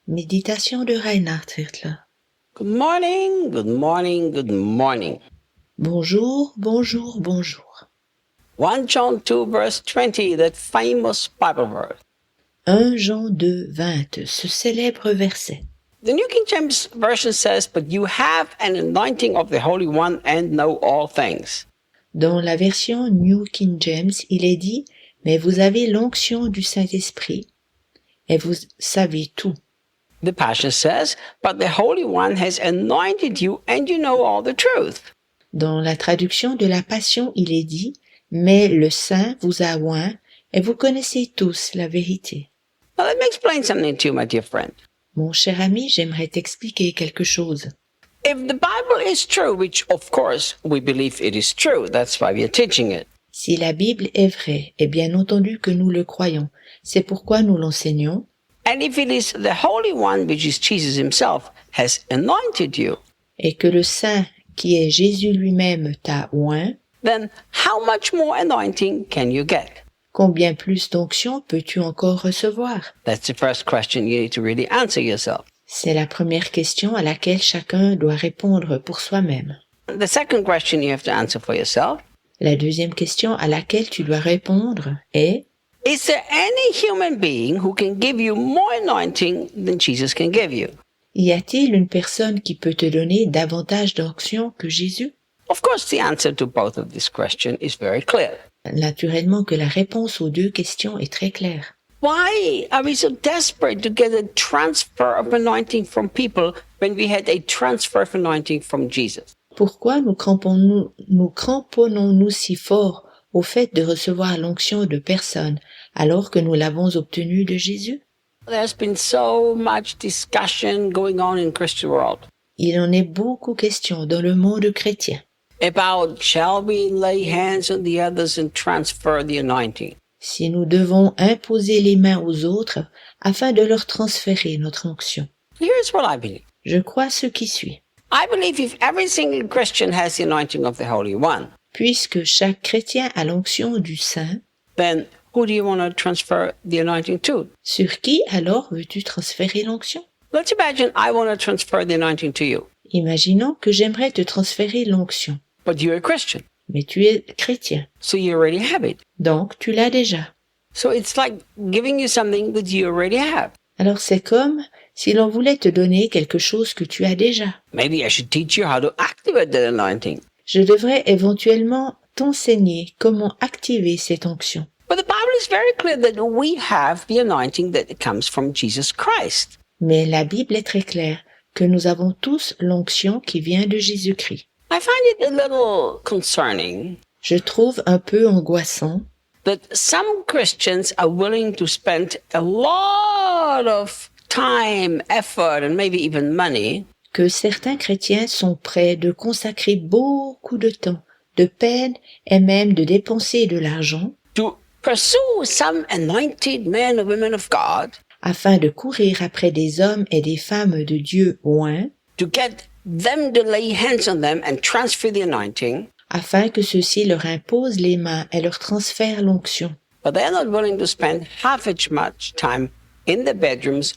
Méditation de Reinhard Hirtler. Good morning, good morning, good morning. Bonjour, bonjour, bonjour. 1 John 2 verse 20, that famous Bible verse. 1 Jean 2, 20, ce célèbre verset. The New King James Version says, but you have an anointing of the Holy One and know all things. Dans la version New King James, il est dit, mais vous avez l'onction du Saint-Esprit et vous savez tout. The Passion says, but the Holy One has anointed you and you know all the truth. Dans la traduction de la Passion, il est dit, mais le Saint vous a oint et vous connaissez tous la vérité. Now let me explain something to you, my dear friend. Mon cher ami, j'aimerais t'expliquer quelque chose. If the Bible is true, which of course we believe it is true, that's why we are teaching it. Si la Bible est vraie, et bien entendu que nous le croyons, c'est pourquoi nous l'enseignons. And if it is the Holy One, which is Jesus himself, has anointed you, Et que le Saint, qui est Jésus lui-même, t'a oint, then how much more anointing can you get? combien plus d'onction peux-tu encore recevoir? That's the first question you need to really answer yourself. C'est la première question à laquelle chacun doit répondre pour soi-même. The second question you have to answer for yourself, La deuxième question à laquelle tu dois répondre est, is there any human being who can give you more anointing than Jesus can give you? y a-t-il une personne qui peut te donner davantage d'onction que Jésus? Of course, the answer to both of these questions is very clear. Naturellement que la réponse aux deux questions est très claire. Why are we so desperate to get a transfer of anointing from people when we had a transfer of anointing from Jesus? Pourquoi nous cramponnons-nous si fort au fait de recevoir l'onction de personnes alors que nous l'avons obtenue de Jésus? There's been so much discussion going on in Christian world Il en est beaucoup question dans le monde chrétien. about shall we lay hands on the others and transfer the anointing? Si nous devons imposer les mains aux autres afin de leur transférer notre onction. Here's what I believe. Je crois ce qui suit. I believe if every single Christian has the anointing of the Holy One, Puisque chaque chrétien a l'onction du Saint, then who do you want to transfer the anointing to? sur qui alors veux-tu transférer l'onction? Let's imagine I want to transfer the anointing to you, Imaginons que j'aimerais te transférer l'onction, but you're a Christian, mais tu es chrétien, so you already have it. donc tu l'as déjà. So it's like giving you something that you already have. Alors c'est comme si l'on voulait te donner quelque chose que tu as déjà. Maybe I should teach you how to activate that anointing. Je devrais éventuellement t'enseigner comment activer cette onction. But the Bible is very clear that we have the anointing that comes from Jesus Christ. Mais la Bible est très claire que nous avons tous l'onction qui vient de Jésus-Christ. I find it a little concerning Je trouve un peu angoissant that some Christians are willing to spend a lot of time, effort, and maybe even money que certains chrétiens sont prêts de consacrer beaucoup de temps, de peine et même de dépenser de l'argent to pursue some anointed men or women of God, afin de courir après des hommes et des femmes de Dieu oints, to get them to lay hands on them and transfer the anointing, afin que ceux-ci leur imposent les mains et leur transfèrent l'onction. but they're not willing to spend half as much time in the bedrooms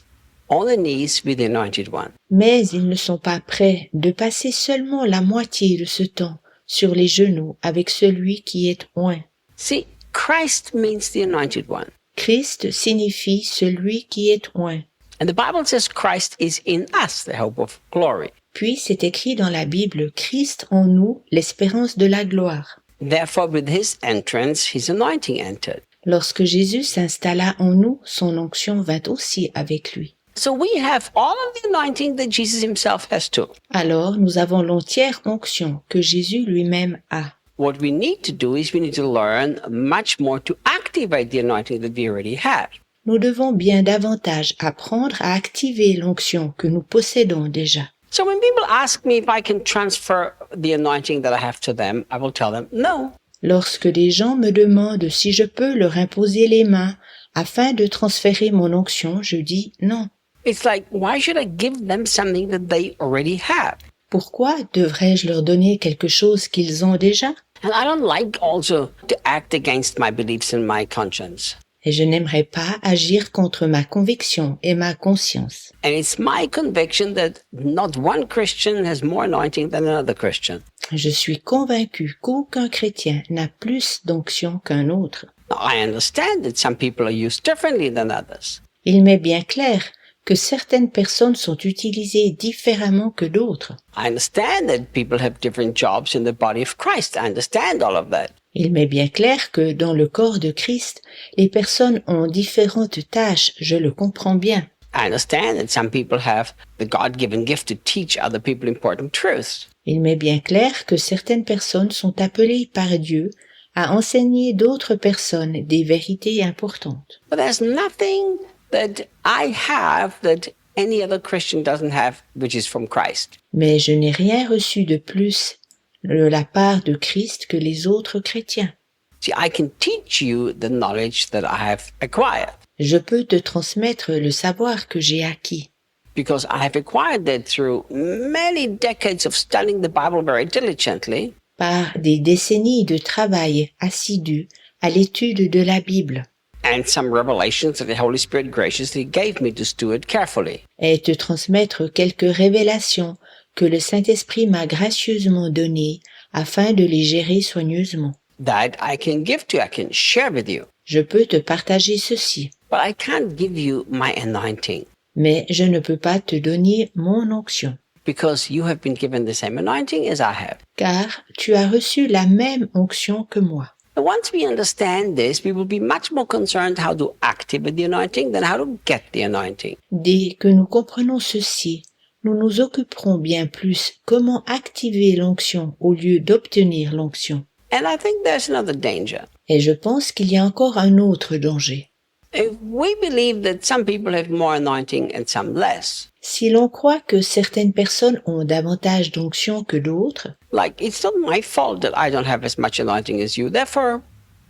on the knees with the anointed one. Mais ils ne sont pas prêts de passer seulement la moitié de ce temps sur les genoux avec celui qui est oint. See, Christ means the anointed one. Christ signifie celui qui est oint. And the Bible says Christ is in us, the hope of glory. Puis c'est écrit dans la Bible, Christ en nous, l'espérance de la gloire. Therefore, with his entrance, his anointing entered. Lorsque Jésus s'installa en nous, son onction vint aussi avec lui. So we have all of the anointing that Jesus himself has too. Alors nous avons l'entière onction que Jésus lui-même a. What we need to do is we need to learn much more to activate the anointing that we already have. Nous devons bien davantage apprendre à activer l'onction que nous possédons déjà. So when people ask me if I can transfer the anointing that I have to them, I will tell them no. Lorsque des gens me demandent si je peux leur imposer les mains afin de transférer mon onction, je dis non. It's like, why should I give them something that they already have? Pourquoi devrais-je leur donner quelque chose qu'ils ont déjà? And I don't like also to act against my beliefs and my conscience. Et je n'aimerais pas agir contre ma conviction et ma conscience. And it's my conviction that not one Christian has more anointing than another Christian. Je suis convaincu qu'aucun chrétien n'a plus d'onction qu'un autre. Now, I understand that some people are used differently than others. Il m'est bien clair que certaines personnes sont utilisées différemment que d'autres. I understand that people have different jobs in the body of Christ. I understand all of that. Il m'est bien clair que dans le corps de Christ, les personnes ont différentes tâches, je le comprends bien. I understand that some people have the God-given gift to teach other people important truths. Il m'est bien clair que certaines personnes sont appelées par Dieu à enseigner d'autres personnes des vérités importantes. But there's nothing that I have that any other Christian doesn't have, which is from Christ. Mais je n'ai rien reçu de plus de la part de Christ que les autres chrétiens. See, I can teach you the knowledge that I have acquired Je peux te transmettre le savoir que j'ai acquis, because I have acquired it through many decades of studying the Bible very diligently par des décennies de travail assidu à l'étude de la Bible, and some revelations that the Holy Spirit graciously gave me to steward carefully. et te transmettre quelques révélations que le Saint-Esprit m'a gracieusement données afin de les gérer soigneusement. That I can give to you, I can share with you. Je peux te partager ceci, But I can't give you my anointing mais je ne peux pas te donner mon onction, because you have been given the same anointing as I have. car tu as reçu la même onction que moi. And once we understand this, we will be much more concerned how to activate the anointing than how to get the anointing. Dès que nous comprenons ceci, nous nous occuperons bien plus comment activer l'onction au lieu d'obtenir l'onction. And I think there's another danger. Et je pense qu'il y a encore un autre danger. If we believe that some people have more anointing and some less, Si l'on croit que certaines personnes ont davantage d'onction que d'autres, like it's not my fault that I don't have as much anointing as you, therefore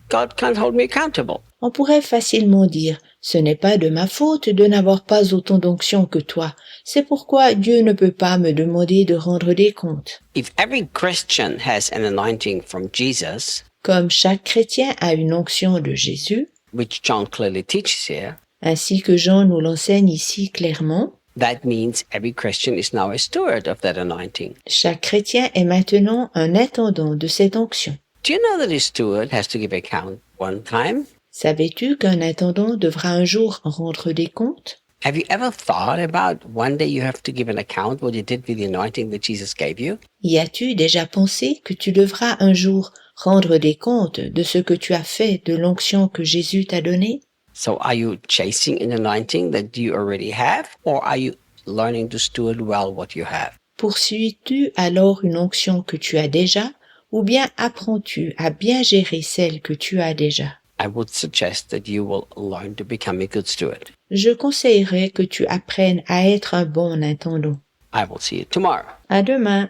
God can't hold me accountable. on pourrait facilement dire « Ce n'est pas de ma faute de n'avoir pas autant d'onction que toi, c'est pourquoi Dieu ne peut pas me demander de rendre des comptes. If every Christian has an anointing from Jesus, » Comme chaque chrétien a une onction de Jésus, which John clearly teaches here, ainsi que Jean nous l'enseigne ici clairement, that means every Christian is now a steward of that anointing. chaque chrétien est maintenant un intendant de cette onction. Do you know that a steward has to give account one time? Savais-tu qu'un intendant devra un jour rendre des comptes? Have you ever thought about one day you have to give an account what you did with the anointing that Jesus gave you? Y as-tu déjà pensé que tu devras un jour rendre des comptes de ce que tu as fait de l'onction que Jésus t'a donnée? So are you chasing an anointing that you already have, or are you learning to steward well what you have? Poursuis-tu alors une onction que tu as déjà, ou bien apprends-tu à bien gérer celle que tu as déjà? I would suggest that you will learn to become a good steward. Je conseillerais que tu apprennes à être un bon intendant. I will see you tomorrow. À demain.